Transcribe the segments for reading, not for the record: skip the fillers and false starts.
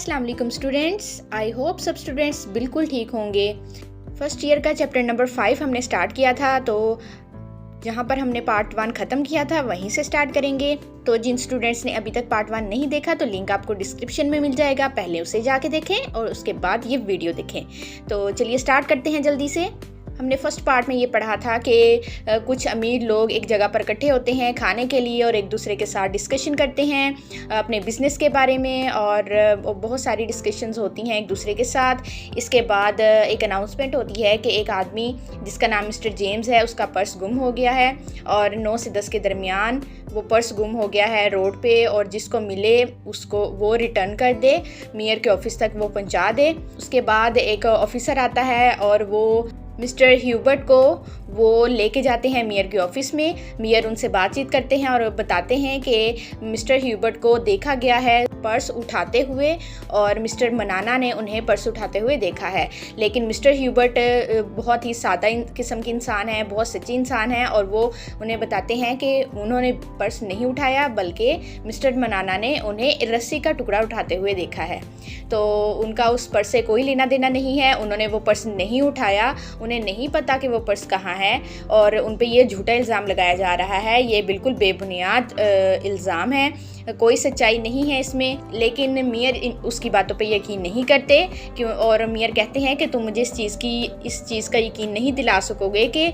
अस्सलाम वालेकुम students. I hope सब स्टूडेंट्स बिल्कुल ठीक होंगे। फर्स्ट ईयर का चैप्टर नंबर 5 हमने स्टार्ट किया था, तो जहाँ पर हमने पार्ट 1 ख़त्म किया था वहीं से स्टार्ट करेंगे। तो जिन स्टूडेंट्स ने अभी तक पार्ट 1 नहीं देखा तो लिंक आपको डिस्क्रिप्शन में मिल जाएगा, पहले उसे जाके देखें और उसके बाद ये वीडियो देखें। तो चलिए स्टार्ट करते हैं जल्दी से। हमने फर्स्ट पार्ट में ये पढ़ा था कि कुछ अमीर लोग एक जगह पर इकट्ठे होते हैं खाने के लिए और एक दूसरे के साथ डिस्कशन करते हैं अपने बिज़नेस के बारे में, और बहुत सारी डिस्कशंस होती हैं एक दूसरे के साथ। इसके बाद एक अनाउंसमेंट होती है कि एक आदमी जिसका नाम मिस्टर जेम्स है, उसका पर्स गुम हो गया है और 9 से 10 के दरमियान वो पर्स गुम हो गया है रोड पे, और जिसको मिले उसको वो रिटर्न कर दे, मेयर के ऑफिस तक वो पहुंचा दे। उसके बाद एक ऑफिसर आता है और वो मिस्टर ह्यूबर्ट को वो लेके जाते हैं मेयर के ऑफिस में। मेयर उनसे बातचीत करते हैं और बताते हैं कि मिस्टर ह्यूबर्ट को देखा गया है पर्स उठाते हुए, और मिस्टर मनाना ने उन्हें पर्स उठाते हुए देखा है। लेकिन मिस्टर ह्यूबर्ट बहुत ही सादा किस्म के इंसान हैं, बहुत सच्ची इंसान हैं, और वो उन्हें बताते हैं कि उन्होंने पर्स नहीं उठाया बल्कि मिस्टर मनाना ने उन्हें रस्सी का टुकड़ा उठाते हुए देखा है। तो उनका उस पर्स से कोई लेना देना नहीं है, उन्होंने वो पर्स नहीं उठाया, उन्हें नहीं पता कि वो पर्स कहाँ है, और उन पे ये झूठा इल्ज़ाम लगाया जा रहा है। ये बिल्कुल बेबुनियाद इल्ज़ाम है, कोई सच्चाई नहीं है इसमें। लेकिन मेयर उसकी बातों पे यकीन नहीं करते क्यों, और मेयर कहते हैं कि तुम मुझे इस चीज़ का यकीन नहीं दिला सकोगे कि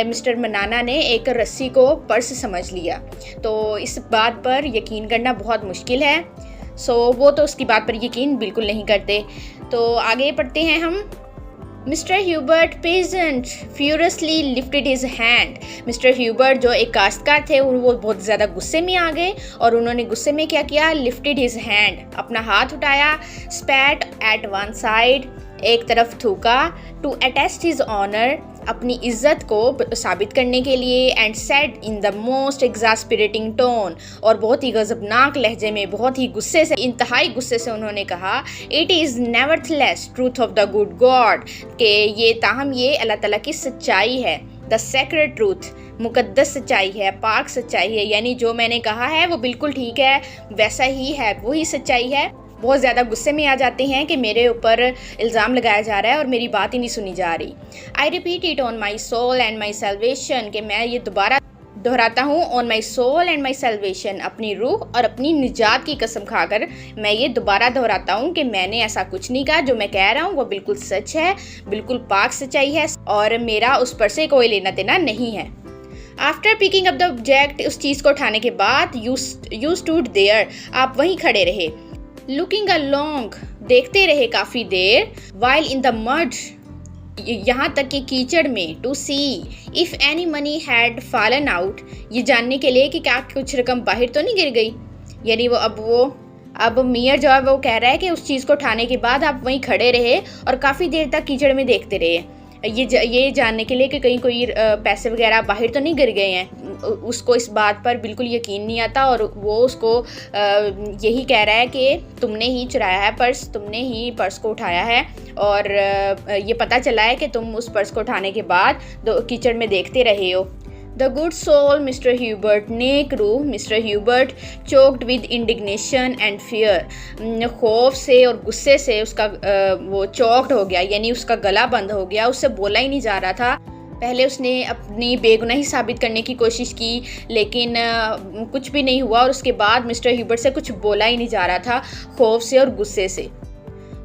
मिस्टर मनाना ने एक रस्सी को पर्स समझ लिया। तो इस बात पर यकीन करना बहुत मुश्किल है। वो तो उसकी बात पर यकीन बिल्कुल नहीं करते। तो आगे पढ़ते हैं हम। Mister Hubert Pageant furiously lifted his hand. Mister Hubert जो एक काश्तकार थे वो बहुत ज़्यादा गुस्से में आ गए, और उन्होंने गुस्से में क्या किया, लिफ्टेड हिज हैंड, अपना हाथ उठाया, स्पैट एट वन साइड, एक तरफ थूका, टू अटेस्ट हिज ऑनर, अपनी इज्जत को साबित करने के लिए, and said in the most exasperating tone, और बहुत ही गजबनाक लहजे में, बहुत ही गुस्से से, इंतहाई गुस्से से उन्होंने कहा, it is nevertheless truth of the good God, कि ये ताहम ये अल्लाह ताला की सच्चाई है, द सेक्रेड ट्रूथ, मुकद्दस सच्चाई है, पाक सच्चाई है, यानी जो मैंने कहा है वो बिल्कुल ठीक है, वैसा ही है, वही सच्चाई है। बहुत ज़्यादा गुस्से में आ जाते हैं कि मेरे ऊपर इल्ज़ाम लगाया जा रहा है और मेरी बात ही नहीं सुनी जा रही। I repeat it on my soul and my salvation, कि मैं ये दोबारा दोहराता हूँ, on my soul and my salvation, अपनी रूह और अपनी निजात की कसम खाकर मैं ये दोबारा दोहराता हूँ कि मैंने ऐसा कुछ नहीं कहा। जो मैं कह रहा हूँ वो बिल्कुल सच है, बिल्कुल पाक सच्चाई है, और मेरा उस पर से कोई लेना देना नहीं है। After picking up the object, उस चीज़ को उठाने के बाद, यू स्टूड देयर, आप वहीं खड़े रहे, लुकिंग अलोंग, देखते रहे काफ़ी देर, वाइल इन द मड, यहाँ तक कि कीचड़ में, to see if any money had fallen out, ये जानने के लिए कि क्या कुछ रकम बाहर तो नहीं गिर गई। यानी अब मेयर जो है वो कह रहा है कि उस चीज़ को उठाने के बाद आप वहीं खड़े रहे और काफ़ी देर तक कीचड़ में देखते रहे, ये जानने के लिए कि कहीं कोई पैसे वगैरह बाहर तो नहीं गिर गए हैं। उसको इस बात पर बिल्कुल यकीन नहीं आता, और वो उसको यही कह रहा है कि तुमने ही चुराया है पर्स, तुमने ही पर्स को उठाया है, और ये पता चला है कि तुम उस पर्स को उठाने के बाद कीचड़ में देखते रहे हो। The good soul mister Hubert, नेक रूह mister Hubert, choked with indignation and fear, खौफ से और गुस्से से उसका वो चौक्ड हो गया, यानी उसका गला बंद हो गया, उससे बोला ही नहीं जा रहा था। पहले उसने अपनी बेगुनाही साबित करने की कोशिश की, लेकिन कुछ भी नहीं हुआ, और उसके बाद मिस्टर ह्यूबर्ट से कुछ बोला ही नहीं जा रहा था, खौफ से और गुस्से से।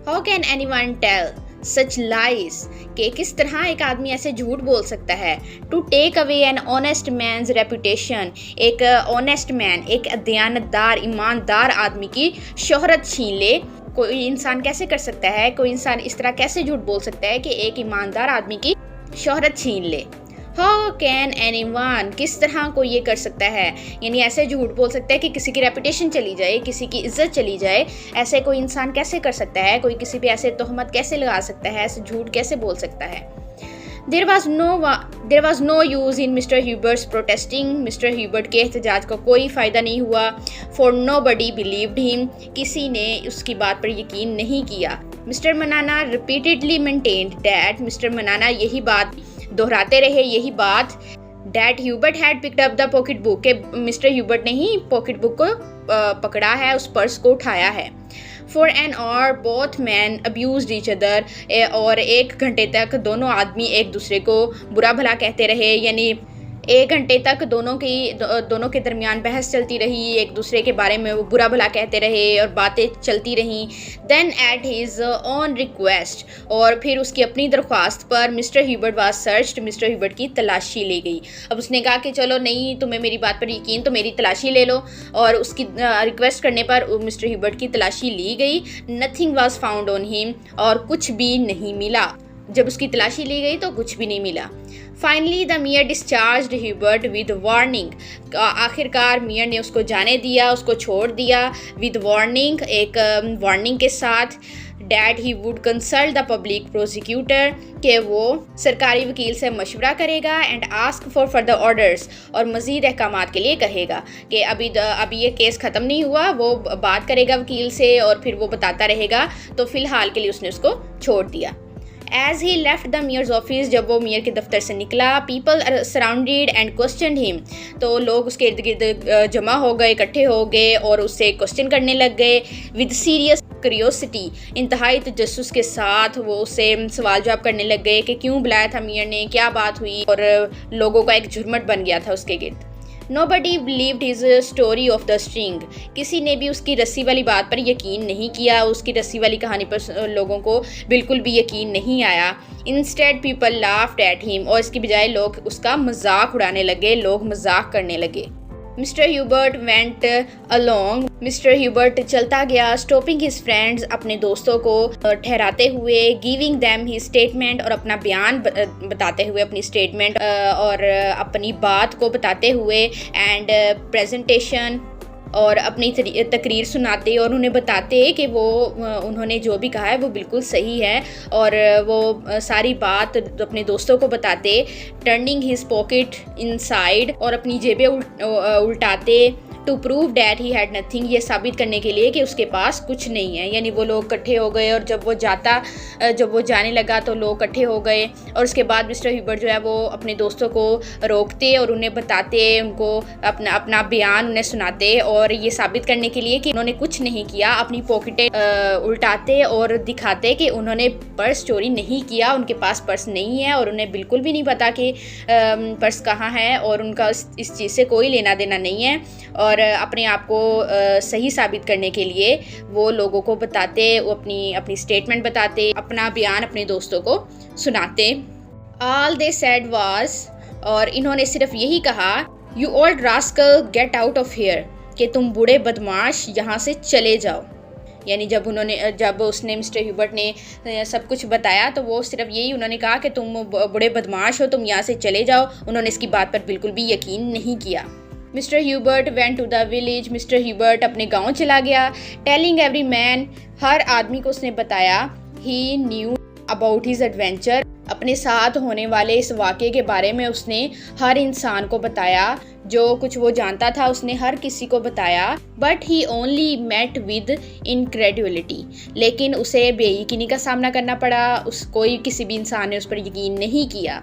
How can anyone tell such lies, कि किस तरह एक आदमी ऐसे झूठ बोल सकता है, to take away an honest man's reputation, एक ऑनेस्ट मैन, एक दयानतदार ईमानदार आदमी की शोहरत छीन ले। कोई इंसान कैसे कर सकता है, कोई इंसान इस तरह कैसे झूठ बोल सकता है कि एक ईमानदार आदमी की शोहरत छीन ले। हाउ कैन एनीवन, किस तरह कोई ये कर सकता है, यानी ऐसे झूठ बोल सकता है कि किसी की रेपुटेशन चली जाए, किसी की इज्जत चली जाए, ऐसे कोई इंसान कैसे कर सकता है, कोई किसी पे ऐसे तोहमत कैसे लगा सकता है, ऐसे झूठ कैसे बोल सकता है। There was no use in Mr. Hubert's protesting, mister Hubert के एहतजाज को कोई फ़ायदा नहीं हुआ, for nobody believed him, किसी ने उसकी बात पर यकीन नहीं किया। मिस्टर मनाना repeatedly maintained that, मिस्टर मनाना यही बात दोहराते रहे, यही बात, that Hubert had picked up the pocket book, के मिस्टर ह्यूबर्ट ने ही पॉकेट बुक को पकड़ा है, उस पर्स को उठाया है। For an hour both men abused each other, और 1 घंटे तक दोनों आदमी एक दूसरे को बुरा भला कहते रहे, यानी 1 घंटे तक दोनों के दरमियान बहस चलती रही, एक दूसरे के बारे में वो बुरा भला कहते रहे और बातें चलती रहीं। Then at his own request, और फिर उसकी अपनी दरख्वास्त पर mister Hubert was searched, mister Hubert की तलाशी ली गई। अब उसने कहा कि चलो नहीं तुम्हें मेरी बात पर यकीन तो मेरी तलाशी ले लो, और उसकी रिक्वेस्ट करने पर मिस्टर ह्यूबर्ट की तलाशी ली गई। Nothing was found on him, और कुछ भी नहीं मिला। जब उसकी तलाशी ली गई तो कुछ भी नहीं मिला। Finally the mayor discharged Hubert with warning, आखिरकार मेयर ने उसको जाने दिया, उसको छोड़ दिया विद वार्निंग, एक वार्निंग के साथ। Dad he would consult the public prosecutor, कि वो सरकारी वकील से मशवरा करेगा, and ask for further orders, और मज़ीद अहकामात के लिए कहेगा कि अभी ये केस ख़त्म नहीं हुआ, वो बात करेगा वकील से और फिर वो बताता रहेगा। तो फ़िलहाल के लिए उसने उसको छोड़ दिया। As he left the mayor's office, जब वो मेयर के दफ्तर से निकला, people surrounded and questioned him, तो लोग उसके इर्द गिर्द जमा हो गए, इकट्ठे हो गए और उससे क्वेश्चन करने लग गए। विद सीरियस क्यूरियोसिटी, इंतहाई तजस्सुस के साथ वो उससे सवाल जवाब करने लग गए कि क्यों बुलाया था मेयर ने, क्या बात हुई, और लोगों का एक झुरमट बन गया था उसके गिर्द। Nobody believed his story of the string, किसी ने भी उसकी रस्सी वाली बात पर यकीन नहीं किया, उसकी रस्सी वाली कहानी पर लोगों को बिल्कुल भी यकीन नहीं आया। Instead people laughed at him, और इसकी बजाय लोग उसका मजाक उड़ाने लगे, लोग मजाक करने लगे। Mister Hubert went along, mister Hubert चलता गया, स्टॉपिंग हिज फ्रेंड्स, अपने दोस्तों को ठहराते हुए, गिविंग दैम हिज स्टेटमेंट, और अपना बयान बताते हुए, अपनी स्टेटमेंट और अपनी बात को बताते हुए, एंड प्रेजेंटेशन, और अपनी तकरीर सुनाते और उन्हें बताते कि वो उन्होंने जो भी कहा है वो बिल्कुल सही है, और वो सारी बात अपने दोस्तों को बताते। टर्निंग हिज पॉकेट इनसाइड, और अपनी जेबें उल्टाते। To prove that he had nothing, ये साबित करने के लिए कि उसके पास कुछ नहीं है। यानी वो लोग इकट्ठे हो गए, और जब वो जाने लगा तो लोग इकट्ठे हो गए, और उसके बाद मिस्टर ह्यूबर्ट जो है वो अपने दोस्तों को रोकते और उन्हें बताते, उनको अपना बयान उन्हें सुनाते, और ये साबित करने के लिए कि उन्होंने कुछ नहीं किया, अपनी पॉकेटें उल्टाते और दिखाते कि उन्होंने पर्स चोरी नहीं किया, उनके पास पर्स नहीं है, और उन्हें बिल्कुल भी नहीं पता कि पर्स कहाँ है, और उनका इस चीज़ से कोई लेना देना नहीं है। और अपने आप को सही साबित करने के लिए वो लोगों को बताते, वो अपनी स्टेटमेंट बताते, अपना बयान अपने दोस्तों को सुनाते। All they said was, और इन्होंने सिर्फ यही कहा, You old rascal, get out of here, कि तुम बूढ़े बदमाश यहाँ से चले जाओ। यानी जब उसने मिस्टर ह्यूबर्ट ने सब कुछ बताया तो वो सिर्फ यही उन्होंने कहा कि तुम बड़े बदमाश हो, तुम यहाँ से चले जाओ। उन्होंने इसकी बात पर बिल्कुल भी यकीन नहीं किया। Mister Hubert went to the village, mister Hubert अपने गांव चला गया। टेलिंग एवरी मैन, हर आदमी को उसने बताया। ही न्यू अबाउट हिज एडवेंचर, अपने साथ होने वाले इस वाक़े के बारे में उसने हर इंसान को बताया। जो कुछ वो जानता था उसने हर किसी को बताया। But he only met with incredibility, लेकिन उसे बेयकीनी का सामना करना पड़ा। किसी भी इंसान ने उस पर यकीन नहीं किया।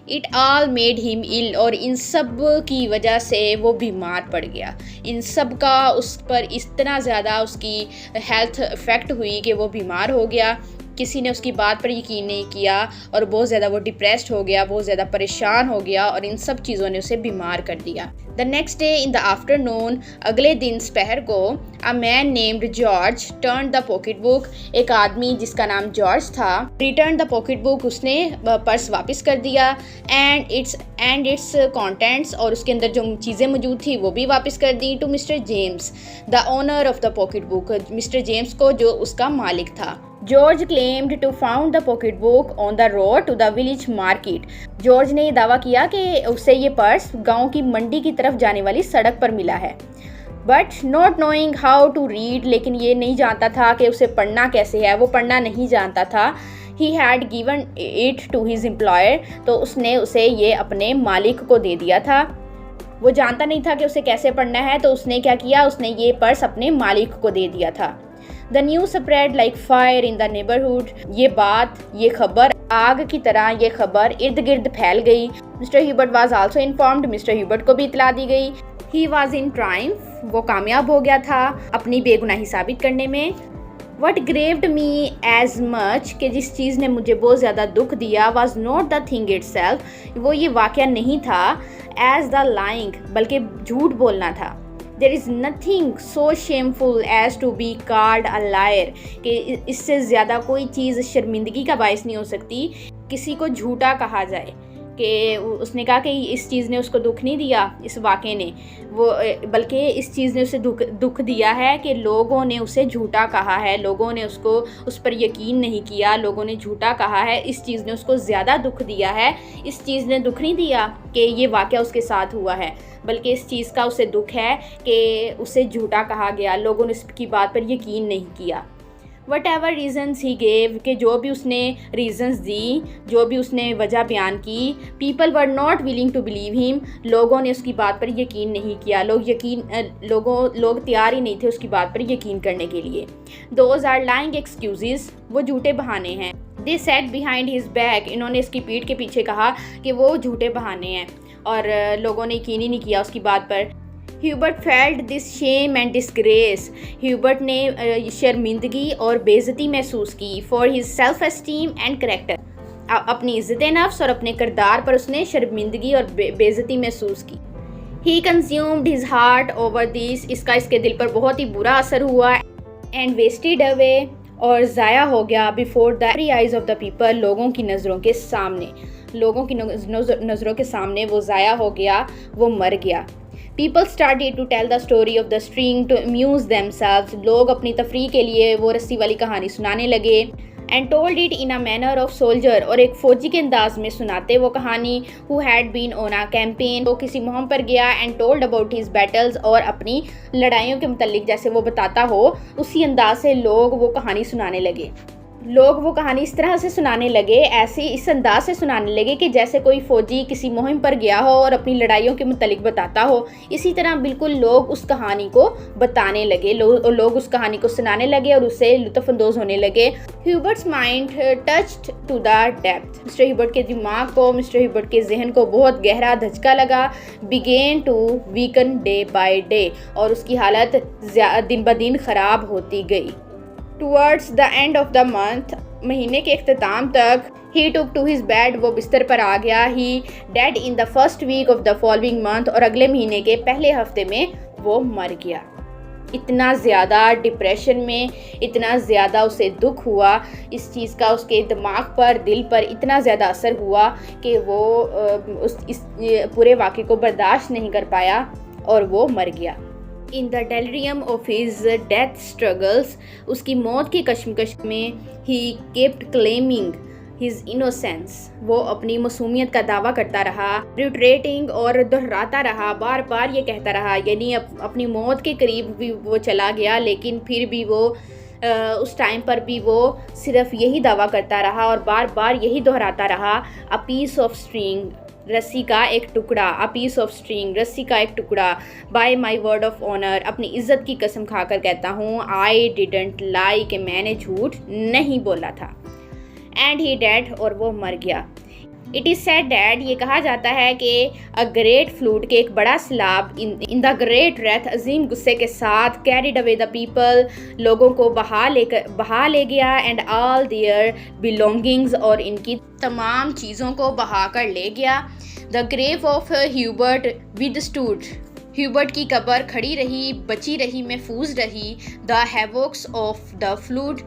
इट ऑल मेड हिम इल, और इन सब की वजह से वो बीमार पड़ गया। इन सब का उस पर इतना ज़्यादा उसकी हेल्थ इफ़ेक्ट हुई कि वो बीमार हो गया। किसी ने उसकी बात पर यकीन नहीं किया, और बहुत ज़्यादा वो डिप्रेस्ड हो गया, बहुत ज़्यादा परेशान हो गया, और इन सब चीज़ों ने उसे बीमार कर दिया। The next day in the afternoon, अगले दिन दोपहर को, a man named George turn the pocket book, एक आदमी जिसका नाम जॉर्ज था, रिटर्न द पॉकेट बुक, उसने पर्स वापस कर दिया। एंड इट्स कॉन्टेंट्स, और उसके अंदर जो चीज़ें मौजूद थी वो भी वापस कर दी। To mister James the owner of the pocket book, mister James को जो उसका मालिक था। George claimed to found the pocket book on the road to the village market, George ने दावा किया कि उसे ये पर्स गांव की मंडी की तरफ जाने वाली सड़क पर मिला है। But not knowing how to read, लेकिन ये नहीं जानता था कि उसे पढ़ना कैसे है, वो पढ़ना नहीं जानता था। He had given it to his employer, तो उसने उसे ये अपने मालिक को दे दिया था। वो जानता नहीं था कि उसे कैसे पढ़ना है, तो उसने क्या किया, उसने ये पर्स अपने मालिक को दे दिया था। The news spread like fire in the neighbourhood, ये खबर आग की तरह ये खबर इर्द गिर्द फैल गई। Mister Hubert was also informed, mister Hubert को भी इतला दी गई। ही वाज इन ट्रायम्फ, वो कामयाब हो गया था अपनी बेगुनाही साबित करने में। What graved me as much कि जिस चीज़ ने मुझे बहुत ज़्यादा दुख दिया was not the thing it self, वो ये वाक़या नहीं था, एज द लाइंग, बल्कि झूठ बोलना था। There is nothing so shameful as to be called a liar, कि इससे ज़्यादा कोई चीज़ शर्मिंदगी का बायस नहीं हो सकती किसी को झूठा कहा जाए। कि उसने कहा कि इस चीज़ ने उसको दुख नहीं दिया, इस वाक़े ने, वो बल्कि इस चीज़ ने उसे दुख दिया है कि लोगों ने उसे झूठा कहा है, लोगों ने उसको उस पर यकीन नहीं किया, लोगों ने झूठा कहा है, इस चीज़ ने उसको ज़्यादा दुख दिया है। इस चीज़ ने दुख नहीं दिया कि ये वाक़या उसके साथ हुआ है, बल्कि इस चीज़ का उसे दुख है कि उसे झूठा कहा गया, लोगों ने उसकी बात पर यकीन नहीं किया। What ever reasons he gave, कि जो भी उसने रीज़न्स दी, जो भी उसने वजह बयान की, people were not willing to believe him, लोगों ने उसकी बात पर यकीन नहीं किया, लोग तैयार ही नहीं थे उसकी बात पर यकीन करने के लिए। दोज आर लाइंग एक्सक्यूज़, वो झूठे बहाने हैं। दे सेट बिहाइंड हिज बैक, इन्होंने इसकी पीठ के पीछे कहा कि वो झूठे बहाने हैं और लोगों ने यकीन ही नहीं किया उसकी बात पर। Hubert felt this shame and disgrace, Hubert ने शर्मिंदगी और बेइज्जती महसूस की। For his self esteem and character, अपनी इज़्ज़त नफ्स और अपने किरदार पर उसने शर्मिंदगी और बेइज्जती महसूस की। He consumed his heart over this, इसका इसके दिल पर बहुत ही बुरा असर हुआ। एंड वेस्टेड अवे, और ज़ाया हो गया, before the eyes of the people, लोगों की नज़रों के सामने, लोगों की नज़रों के सामने वो ज़ाया हो गया, वो मर गया। People started to tell the story of the string to amuse themselves, लोग अपनी तफरीह के लिए वो रस्सी वाली कहानी सुनाने लगे। and told it in a manner of soldier, और एक फ़ौजी के अंदाज में सुनाते वो कहानी। who had been on a campaign, वो किसी मुहिम पर गया। and told about his battles, और अपनी लड़ाइयों के मुतल्लिक जैसे वो बताता हो उसी अंदाज से लोग वो कहानी सुनाने लगे। लोग वो कहानी इस तरह से सुनाने लगे, ऐसे इस अंदाज से सुनाने लगे कि जैसे कोई फ़ौजी किसी मुहिम पर गया हो और अपनी लड़ाइयों के मुतल्लिक बताता हो। इसी तरह बिल्कुल लोग उस कहानी को बताने लगे, लोग उस कहानी को सुनाने लगे और उससे लुत्फ़अंदोज़ होने लगे। Hubert's mind touched to the depth, mister Hubert के दिमाग को, मिस्टर ह्यूबर्ट के जहन को बहुत गहरा धचका लगा। Began to weaken day by day, और उसकी हालत दिन ब दिन ख़राब होती गई। Towards the end of the month, महीने के अख्ताम तक, he took to his bed, वो बिस्तर पर आ गया। He died in the first week of the following month, और अगले महीने के पहले हफ्ते में वो मर गया। इतना ज़्यादा डिप्रेशन में, इतना ज़्यादा उसे दुख हुआ इस चीज़ का, उसके दिमाग पर, दिल पर इतना ज़्यादा असर हुआ कि वो इस पूरे वाक़े को बर्दाश्त नहीं कर पाया और वो मर गया। In the delirium of his death struggles, उसकी मौत की कश्मकश में, he kept claiming his innocence, वो अपनी मासूमियत का दावा करता रहा। रिट्रेटिंग, और दोहराता रहा, बार बार ये कहता रहा, यानी अपनी मौत के करीब भी वो चला गया, लेकिन फिर भी वो उस टाइम पर भी वो सिर्फ यही दावा करता रहा और बार बार यही दोहराता रहा। अ पीस ऑफ स्ट्रिंग, रस्सी का एक टुकड़ा, अ पीस ऑफ स्ट्रिंग, रस्सी का एक टुकड़ा। By my word of honour, अपनी इज़्ज़त की कसम खाकर कहता हूँ। आई डिडंट लाई, कि मैंने झूठ नहीं बोला था। एंड ही डेड, और वो मर गया। इट इज़ सेड डैड, ये कहा जाता है कि अ ग्रेट फ्लूड, के एक बड़ा सैलाब, इन द ग्रेट रेथ, अजीम गुस्से के साथ, कैरिड अवे द पीपल, लोगों को बहा ले गया। एंड ऑल देयर बिलोंगिंग्स, और इनकी तमाम चीज़ों को बहा कर ले गया। The grave of Hubert withstood, ह्यूबर्ट की कब्र खड़ी रही, बची रही, महफूज रही। The havocs of the flood,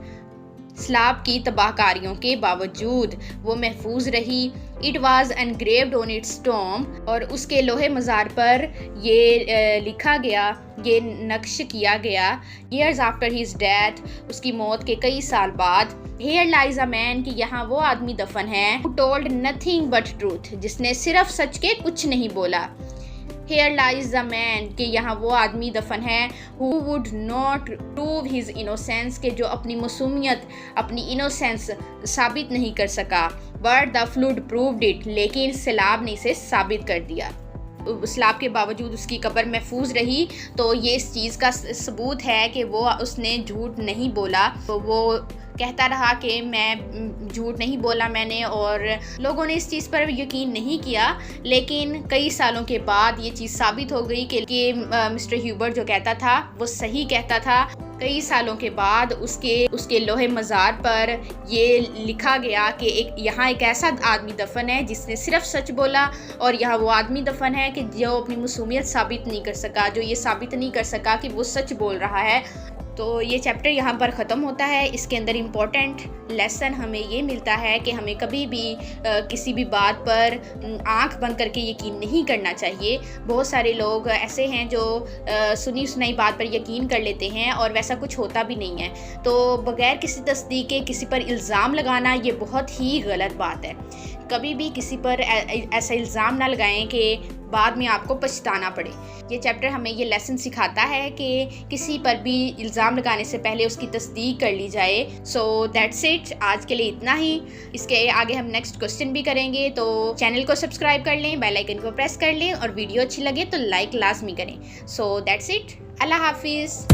सैलाब की तबाहकारियों के बावजूद वो महफूज रही। It was engraved on its tomb, और उसके लोहे मज़ार पर ये लिखा गया, ये नक्श किया गया। ईयर्स आफ्टर हिज डेथ, उसकी मौत के कई साल बाद। हियर लाइज अ मैन, कि यहाँ वो आदमी दफन है। Who told nothing but truth, जिसने सिर्फ सच के कुछ नहीं बोला। Here lies the man, कि यहाँ वो आदमी दफन है। Who would not prove his innocence, के जो अपनी मासूमियत, अपनी इनोसेंस साबित नहीं कर सका। But the flood proved it, लेकिन सैलाब ने इसे साबित कर दिया। सैलाब के बावजूद उसकी कब्र महफूज रही, तो ये इस चीज़ का सबूत है कि वो उसने झूठ नहीं बोला। तो वो कहता रहा कि मैं झूठ नहीं बोला मैंने, और लोगों ने इस चीज़ पर यकीन नहीं किया। लेकिन कई सालों के बाद ये चीज़ साबित हो गई कि मिस्टर ह्यूबर्ट जो कहता था वो सही कहता था। कई सालों के बाद उसके लोहे मज़ार पर ये लिखा गया कि यहाँ एक ऐसा आदमी दफन है जिसने सिर्फ सच बोला, और यहाँ वो आदमी दफन है कि जो अपनी मासूमियत साबित नहीं कर सका, जो ये साबित नहीं कर सका कि वो सच बोल रहा है। तो ये चैप्टर यहाँ पर ख़त्म होता है। इसके अंदर इम्पोर्टेंट लेसन हमें ये मिलता है कि हमें कभी भी किसी भी बात पर आंख बंद करके यकीन नहीं करना चाहिए। बहुत सारे लोग ऐसे हैं जो सुनी सुनाई बात पर यकीन कर लेते हैं और वैसा कुछ होता भी नहीं है। तो बग़ैर किसी तस्दीक के किसी पर इल्ज़ाम लगाना ये बहुत ही गलत बात है। कभी भी किसी पर ऐसा इल्ज़ाम ना लगाएं कि बाद में आपको पछताना पड़े। ये चैप्टर हमें ये लेसन सिखाता है कि किसी पर भी इल्ज़ाम लगाने से पहले उसकी तस्दीक कर ली जाए। सो दैट्स इट, आज के लिए इतना ही। इसके आगे हम नेक्स्ट क्वेश्चन भी करेंगे, तो चैनल को सब्सक्राइब कर लें, बेल आइकन को प्रेस कर लें और वीडियो अच्छी लगे तो लाइक लाजमी करें। सो दैट्स इट, अल्लाह हाफिज़।